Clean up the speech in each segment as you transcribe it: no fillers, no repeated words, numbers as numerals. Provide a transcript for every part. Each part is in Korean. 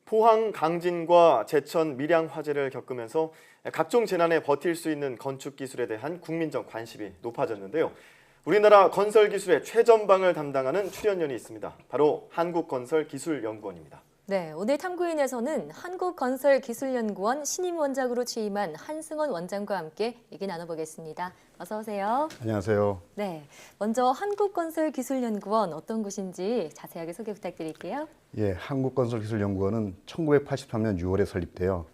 포항 강진과 제천 밀양 화재를 겪으면서 각종 재난에 버틸 수 있는 건축 기술에 대한 국민적 관심이 높아졌는데요. 우리나라 건설 기술의 최전방을 담당하는 출연연이 있습니다. 바로 한국건설기술연구원입니다. 네, 오늘 탐구인에서는 한국건설기술연구원 신임 원장으로 취임한 한승원 원장과 함께 얘기 나눠보겠습니다. 어서 오세요. 안녕하세요. 네, 먼저 한국건설기술연구원 어떤 곳인지 자세하게 소개 부탁드릴게요. 예, 한국건설기술연구원은 1983년 6월에 설립되어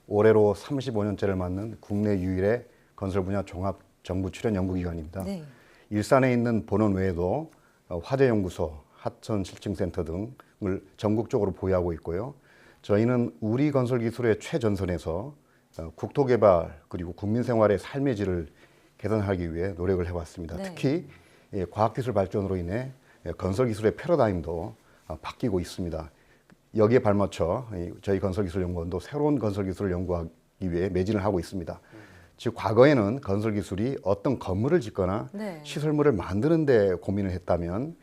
올해로 35년째를 맞는 국내 유일의 건설 분야 종합 정부 출연 연구기관입니다. 네. 일산에 있는 본원 외에도 화재연구소, 하천실증센터 등을 전국적으로 보유하고 있고요. 저희는 우리 건설기술의 최전선에서 국토개발 그리고 국민생활의 삶의 질을 개선하기 위해 노력을 해왔습니다. 네. 특히 과학기술 발전으로 인해 건설기술의 패러다임도 바뀌고 있습니다. 여기에 발맞춰 저희 건설기술연구원도 새로운 건설기술을 연구하기 위해 매진을 하고 있습니다. 즉 과거에는 건설기술이 어떤 건물을 짓거나 네. 시설물을 만드는 데 고민을 했다면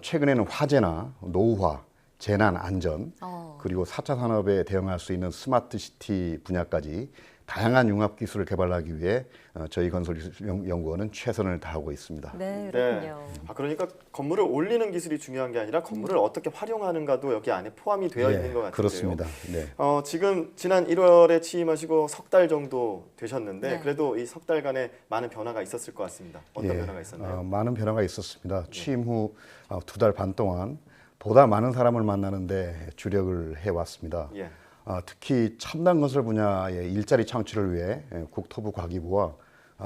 최근에는 화재나 노후화, 재난 안전, 그리고 4차 산업에 대응할 수 있는 스마트 시티 분야까지 다양한 융합 기술을 개발하기 위해 저희 건설기술연구원은 최선을 다하고 있습니다. 네, 그렇군요. 그러니까 건물을 올리는 기술이 중요한 게 아니라 건물을 어떻게 활용하는가도 여기 안에 포함이 되어 있는 것 같은데요. 그렇습니다. 네. 지금 지난 1월에 취임하시고 석 달 정도 되셨는데 네. 그래도 이 석 달간에 많은 변화가 있었을 것 같습니다. 어떤 변화가 있었나요? 많은 변화가 있었습니다. 취임 후 2달 반 동안 보다 많은 사람을 만나는데 주력을 해왔습니다. 예. 특히 첨단 건설 분야의 일자리 창출을 위해 국토부 과기부와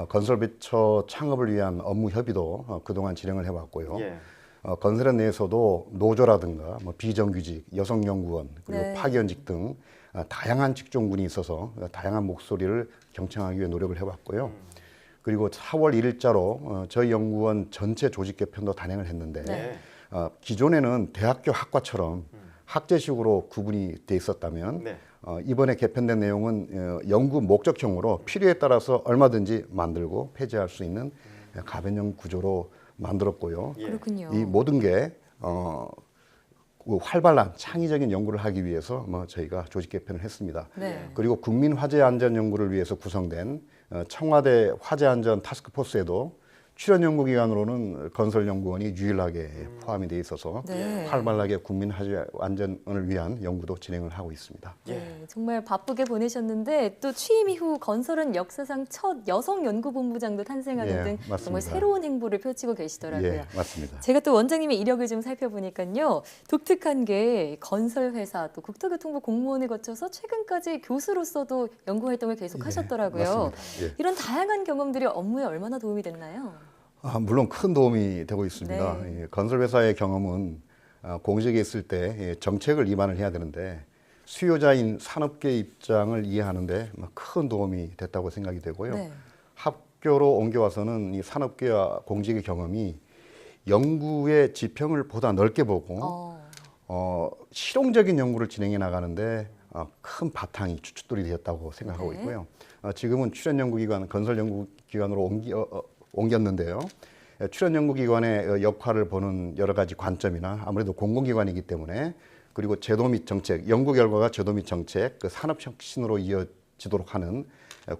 건설벤처 창업을 위한 업무 협의도 그동안 진행을 해왔고요. 예. 건설업 내에서도 노조라든가 비정규직, 여성연구원, 그리고 네. 파견직 등 다양한 직종군이 있어서 다양한 목소리를 경청하기 위해 노력을 해왔고요. 그리고 4월 1일자로 저희 연구원 전체 조직 개편도 단행을 했는데 네. 기존에는 대학교 학과처럼 학제식으로 구분이 돼 있었다면 네. 이번에 개편된 내용은 연구 목적형으로 필요에 따라서 얼마든지 만들고 폐지할 수 있는 가변형 구조로 만들었고요. 예. 그렇군요. 이 모든 게 활발한 창의적인 연구를 하기 위해서 저희가 조직 개편을 했습니다. 네. 그리고 국민 화재 안전 연구를 위해서 구성된 청와대 화재 안전 타스크포스에도 출연 연구기관으로는 건설연구원이 유일하게 포함이 돼 있어서 네. 활발하게 국민 화재 안전을 위한 연구도 진행을 하고 있습니다. 네, 정말 바쁘게 보내셨는데 또 취임 이후 건설은 역사상 첫 여성 연구본부장도 탄생하는 예, 등 맞습니다. 정말 새로운 행보를 펼치고 계시더라고요. 예, 맞습니다. 제가 또 원장님의 이력을 좀 살펴보니까요. 독특한 게 건설회사 또 국토교통부 공무원을 거쳐서 최근까지 교수로서도 연구활동을 계속 하셨더라고요. 맞습니다. 예. 이런 다양한 경험들이 업무에 얼마나 도움이 됐나요? 물론 큰 도움이 되고 있습니다. 네. 건설회사의 경험은 공직에 있을 때 정책을 입안을 해야 되는데 수요자인 산업계 입장을 이해하는데 큰 도움이 됐다고 생각이 되고요. 네. 학교로 옮겨와서는 이 산업계와 공직의 경험이 연구의 지평을 보다 넓게 보고 실용적인 연구를 진행해 나가는데 큰 바탕이 주춧돌이 되었다고 생각하고 네. 있고요. 지금은 출연연구기관, 건설연구기관으로 옮겼는데요. 출연연구기관의 역할을 보는 여러 가지 관점이나 아무래도 공공기관이기 때문에 그리고 제도 및 정책, 연구 결과가 제도 및 정책, 산업혁신으로 이어지도록 하는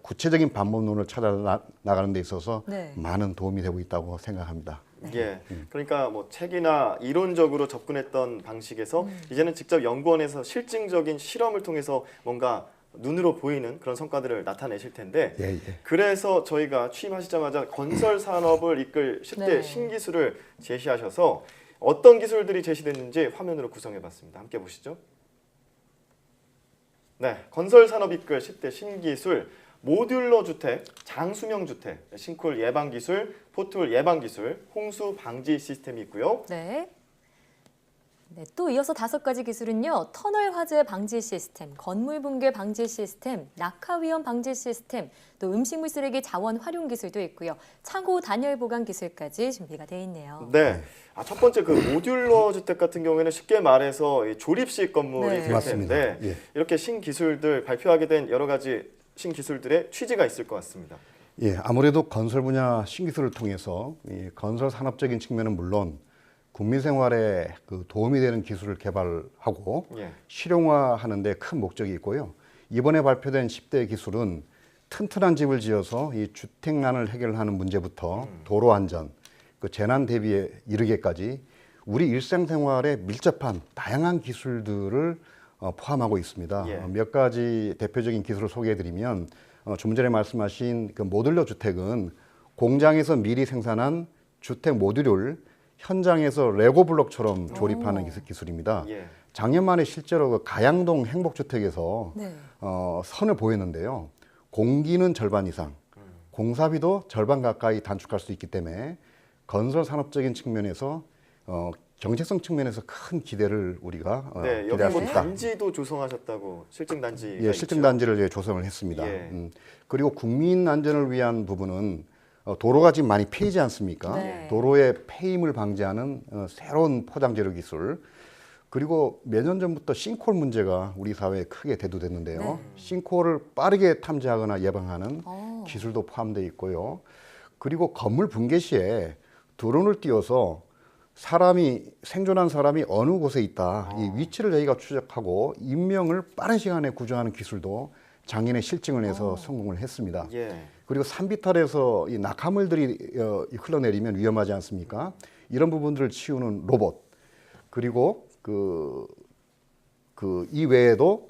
구체적인 방법론을 찾아 나가는 데 있어서 네. 많은 도움이 되고 있다고 생각합니다. 예, 그러니까 책이나 이론적으로 접근했던 방식에서 이제는 직접 연구원에서 실증적인 실험을 통해서 뭔가 눈으로 보이는 그런 성과들을 나타내실 텐데 예. 그래서 저희가 취임하시자마자 건설 산업을 이끌 10대 네. 신기술을 제시하셔서 어떤 기술들이 제시됐는지 화면으로 구성해봤습니다. 함께 보시죠. 네, 건설 산업 이끌 10대 신기술 모듈러 주택, 장수명 주택, 싱크홀 예방 기술, 포툴 예방 기술, 홍수 방지 시스템이 있고요. 네. 네, 또 이어서 5가지 기술은요. 터널 화재 방지 시스템, 건물 붕괴 방지 시스템, 낙하 위험 방지 시스템, 또 음식물 쓰레기 자원 활용 기술도 있고요. 창고 단열 보관 기술까지 준비가 되어 있네요. 네. 첫 번째 그 모듈러 주택 같은 경우에는 쉽게 말해서 이 조립식 건물이 네. 될 맞습니다. 텐데 예. 이렇게 신기술들 발표하게 된 여러 가지 신기술들의 취지가 있을 것 같습니다. 예, 아무래도 건설 분야 신기술을 통해서 이 건설 산업적인 측면은 물론 국민 생활에 그 도움이 되는 기술을 개발하고 예. 실용화하는 데 큰 목적이 있고요. 이번에 발표된 10대 기술은 튼튼한 집을 지어서 이 주택난을 해결하는 문제부터 도로 안전, 그 재난 대비에 이르게까지 우리 일상생활에 밀접한 다양한 기술들을 포함하고 있습니다. 예. 몇 가지 대표적인 기술을 소개해드리면 좀 전에 말씀하신 그 모듈러 주택은 공장에서 미리 생산한 주택 모듈을 현장에서 레고 블록처럼 조립하는 기술입니다. 예. 작년 말에 실제로 그 가양동 행복주택에서 네. 선을 보였는데요. 공기는 절반 이상, 공사비도 절반 가까이 단축할 수 있기 때문에 건설 산업적인 측면에서 경제성 측면에서 큰 기대를 우리가 네, 여기 기대할 수 뭐 있다. 단지도 조성하셨다고 실증 단지. 예, 실증 단지를 조성을 했습니다. 예. 그리고 국민 안전을 위한 부분은 도로가 지금 많이 패이지 않습니까? 네. 도로의 패임을 방지하는 새로운 포장재료 기술. 그리고 몇 년 전부터 싱크홀 문제가 우리 사회에 크게 대두됐는데요. 네. 싱크홀을 빠르게 탐지하거나 예방하는 어. 기술도 포함되어 있고요. 그리고 건물 붕괴 시에 드론을 띄워서 생존한 사람이 어느 곳에 있다. 이 위치를 저희가 추적하고 인명을 빠른 시간에 구조하는 기술도 작년에 실증을 해서 성공을 했습니다. 예. 그리고 산비탈에서 이 낙하물들이 흘러내리면 위험하지 않습니까? 이런 부분들을 치우는 로봇. 그리고 이 외에도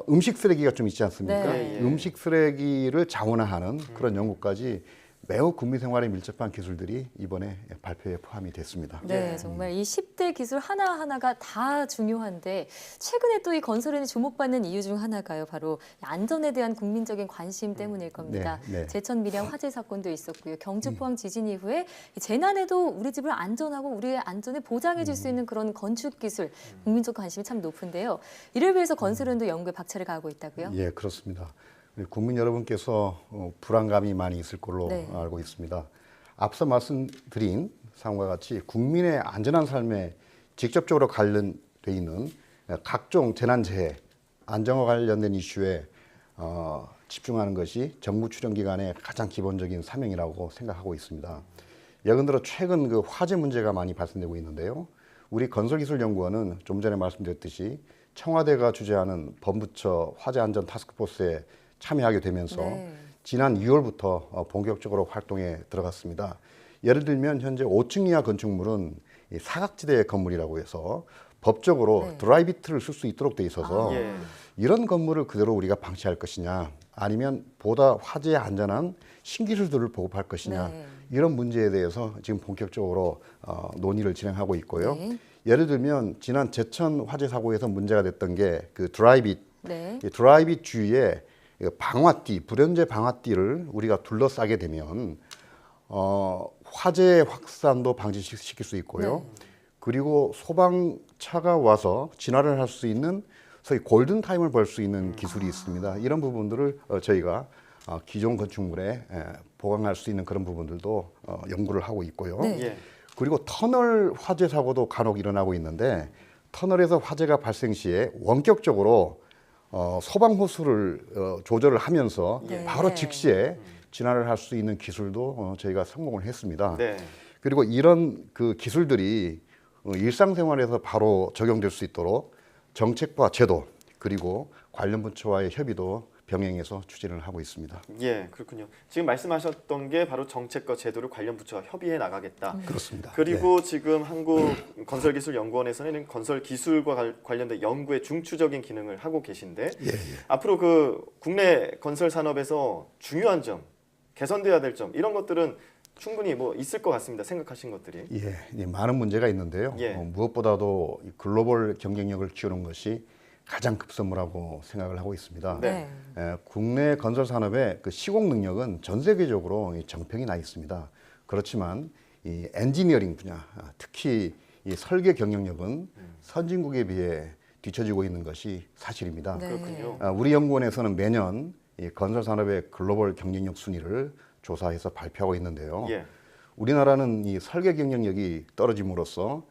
음식 쓰레기가 좀 있지 않습니까? 네. 예. 음식 쓰레기를 자원화하는 그런 연구까지 매우 국민 생활에 밀접한 기술들이 이번에 발표에 포함이 됐습니다. 네, 정말 이 10대 기술 하나하나가 다 중요한데 최근에 또 이 건설에 주목받는 이유 중 하나가요. 바로 안전에 대한 국민적인 관심 때문일 겁니다. 네. 제천 밀양 화재 사건도 있었고요. 경주 포항 지진 이후에 이 재난에도 우리 집을 안전하고 우리의 안전을 보장해 줄 수 있는 그런 건축 기술 국민적 관심이 참 높은데요. 이를 위해서 건설연도 연구에 박차를 가하고 있다고요? 예, 그렇습니다. 우리 국민 여러분께서 불안감이 많이 있을 걸로 네. 알고 있습니다. 앞서 말씀드린 상황과 같이 국민의 안전한 삶에 직접적으로 관련돼 있는 각종 재난재해, 안전과 관련된 이슈에 집중하는 것이 정부 출연기관의 가장 기본적인 사명이라고 생각하고 있습니다. 예컨 들어 최근 그 화재 문제가 많이 발생되고 있는데요. 우리 건설기술연구원은 좀 전에 말씀드렸듯이 청와대가 주재하는 범부처 화재안전 타스크포스에 참여하게 되면서 네. 지난 2월부터 본격적으로 활동에 들어갔습니다. 예를 들면 현재 5층 이하 건축물은 이 사각지대 건물이라고 해서 법적으로 네. 드라이비트를 쓸 수 있도록 돼 있어서 예. 이런 건물을 그대로 우리가 방치할 것이냐 아니면 보다 화재에 안전한 신기술들을 보급할 것이냐 네. 이런 문제에 대해서 지금 본격적으로 논의를 진행하고 있고요. 네. 예를 들면 지난 제천 화재 사고에서 문제가 됐던 게 그 드라이빗, 네. 이 드라이빗 주위에 방화띠, 불연제 방화띠를 우리가 둘러싸게 되면 화재 확산도 방지시킬 수 있고요. 네. 그리고 소방차가 와서 진화를 할 수 있는 소위 골든 타임을 벌 수 있는 기술이 있습니다. 이런 부분들을 저희가 기존 건축물에 보강할 수 있는 그런 부분들도 연구를 하고 있고요. 네. 예. 그리고 터널 화재 사고도 간혹 일어나고 있는데 터널에서 화재가 발생 시에 원격적으로 소방 호수를 조절을 하면서 네. 바로 즉시에 진화를 할 수 있는 기술도 저희가 성공을 했습니다. 네. 그리고 이런 그 기술들이 일상생활에서 바로 적용될 수 있도록 정책과 제도 그리고 관련 부처와의 협의도 병행해서 추진을 하고 있습니다. 예, 그렇군요. 지금 말씀하셨던 게 바로 정책과 제도를 관련 부처와 협의해 나가겠다. 그렇습니다. 그리고 지금 한국건설기술연구원에서는 건설 기술과 관련된 연구의 중추적인 기능을 하고 계신데 앞으로 그 국내 건설 산업에서 중요한 점, 개선돼야 될 점 이런 것들은 충분히 뭐 있을 것 같습니다. 생각하신 것들이. 예, 많은 문제가 있는데요. 예. 무엇보다도 이 글로벌 경쟁력을 키우는 것이 가장 급선무라고 생각을 하고 있습니다. 네. 국내 건설 산업의 그 시공 능력은 전 세계적으로 정평이 나 있습니다. 그렇지만 이 엔지니어링 분야, 특히 이 설계 경영력은 선진국에 비해 뒤처지고 있는 것이 사실입니다. 네. 그렇군요. 우리 연구원에서는 매년 이 건설 산업의 글로벌 경쟁력 순위를 조사해서 발표하고 있는데요. 예. 우리나라는 이 설계 경쟁력이 떨어짐으로써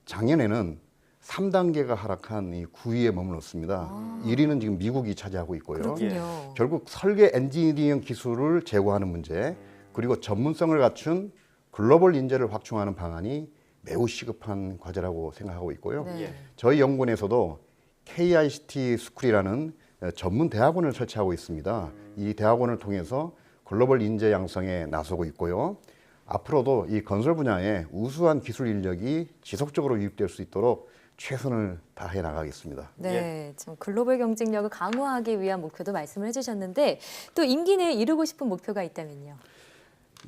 작년에는 3단계가 하락한 이 9위에 머물렀습니다. 1위는 지금 미국이 차지하고 있고요. 그렇군요. 결국 설계 엔지니어링 기술을 제고하는 문제, 그리고 전문성을 갖춘 글로벌 인재를 확충하는 방안이 매우 시급한 과제라고 생각하고 있고요. 네. 예. 저희 연구원에서도 KICT 스쿨이라는 전문 대학원을 설치하고 있습니다. 이 대학원을 통해서 글로벌 인재 양성에 나서고 있고요. 앞으로도 이 건설 분야에 우수한 기술 인력이 지속적으로 유입될 수 있도록 최선을 다해 나가겠습니다. 네, 좀 글로벌 경쟁력을 강화하기 위한 목표도 말씀을 해주셨는데 또 임기 내에 이루고 싶은 목표가 있다면요?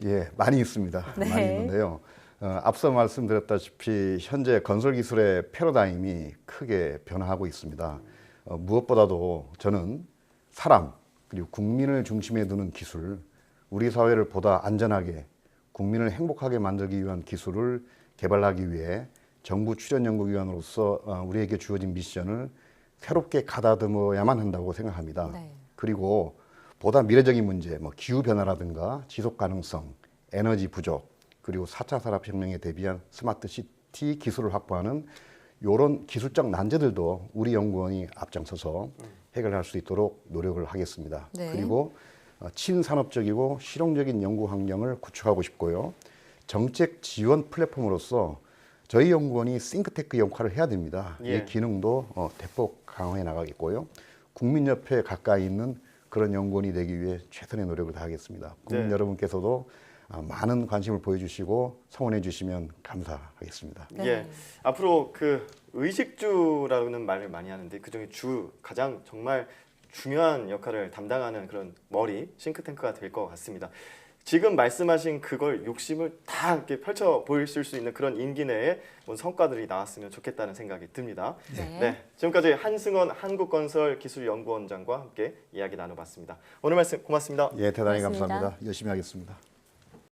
예, 많이 있습니다. 네. 많이 있는데요. 앞서 말씀드렸다시피 현재 건설 기술의 패러다임이 크게 변화하고 있습니다. 무엇보다도 저는 사람 그리고 국민을 중심에 두는 기술, 우리 사회를 보다 안전하게 국민을 행복하게 만들기 위한 기술을 개발하기 위해 정부 출연연구기관으로서 우리에게 주어진 미션을 새롭게 가다듬어야만 한다고 생각합니다. 네. 그리고 보다 미래적인 문제, 기후 변화라든가 지속 가능성, 에너지 부족, 그리고 4차 산업혁명에 대비한 스마트 시티 기술을 확보하는 이런 기술적 난제들도 우리 연구원이 앞장서서 해결할 수 있도록 노력을 하겠습니다. 네. 그리고 친산업적이고 실용적인 연구 환경을 구축하고 싶고요. 정책 지원 플랫폼으로서 저희 연구원이 싱크테크 역할을 해야 됩니다. 예. 이 기능도 대폭 강화해 나가겠고요. 국민 옆에 가까이 있는 그런 연구원이 되기 위해 최선의 노력을 다하겠습니다. 국민 네. 여러분께서도 많은 관심을 보여주시고 성원해 주시면 감사하겠습니다. 네. 예. 앞으로 그 의식주라는 말을 많이 하는데 그중에 주 가장 정말 중요한 역할을 담당하는 그런 머리 싱크탱크가 될 것 같습니다. 지금 말씀하신 그걸 욕심을 다 이렇게 펼쳐 보일 수 있는 그런 임기 내에 성과들이 나왔으면 좋겠다는 생각이 듭니다. 네. 지금까지 한승원 한국건설기술연구원장과 함께 이야기 나눠봤습니다. 오늘 말씀 고맙습니다. 예, 대단히 고맙습니다. 감사합니다. 열심히 하겠습니다.